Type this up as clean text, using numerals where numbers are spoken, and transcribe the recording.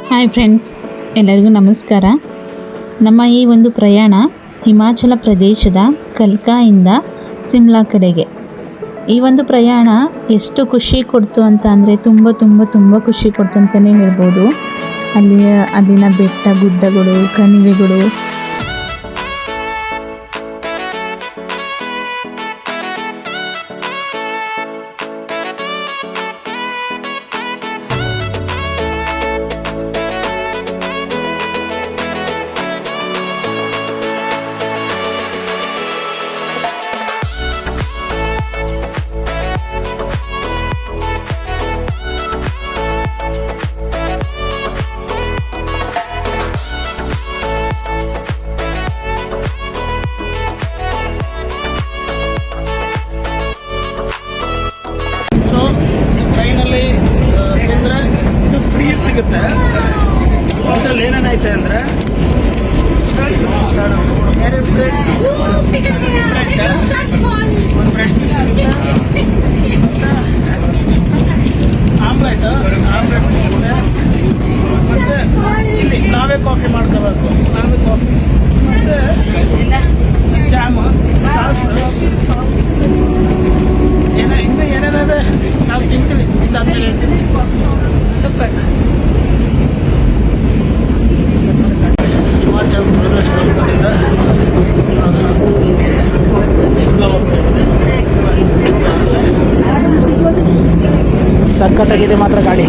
Hi friends, ಎಲ್ಲರಿಗೂ ನಮಸ್ಕಾರ. ನಮ್ಮ ಈ ಒಂದು ಪ್ರಯಾಣ ಹಿಮಾಚಲ ಪ್ರದೇಶದ ಕಲ್ಕಾಯಿಂದ ಸಿಮ್ಲಾ ಕಡೆಗೆ. ಈ ಒಂದು ಪ್ರಯಾಣ ಎಷ್ಟು ಖುಷಿ ಕೊಡ್ತು ಅಂತ ಅಂದರೆ ತುಂಬ ಖುಷಿ ಕೊಡ್ತು ಅಂತಲೇ ಹೇಳ್ಬೋದು. ಅಲ್ಲಿನ ಬೆಟ್ಟ ಗುಡ್ಡಗಳು, ಕಣಿವೆಗಳು, ಸಿಗುತ್ತೆ. ಇದರಲ್ಲಿ ಏನೇನೈತೆ ಅಂದರೆ ಒಂದು ಬ್ರೆಡ್ ಪೀಸ್ ಸಿಗುತ್ತೆ, ಆಮ್ಲೆಟ್ ಸಿಗುತ್ತೆ, ಮತ್ತು ಇಲ್ಲಿ ನಾವೇ ಕಾಫಿ ಮಾಡ್ಕೋಬೇಕು. ನಾವೇ ಕಾಫಿ ಮತ್ತು ಜಾಮು, ಸಾಸು, ಇನ್ನೂ ಏನೇನಿದೆ ನಾವು ತಿಂತೀವಿ. ಇದಾದ್ಮೇಲೆ ಹೇಳ್ತೀನಿ. ಸೂಪರ್. ಹಿಮಾಚಲ ಪ್ರದೇಶ ಹೋಗ್ತಿದ್ದ ಶಿಮ್ಲಾ ಹೋಗ್ತಾ ಇದ್ದೀನಿ. ಸಖತ್ತಾಗಿದೆ ಮಾತ್ರ ಗಾಡಿ.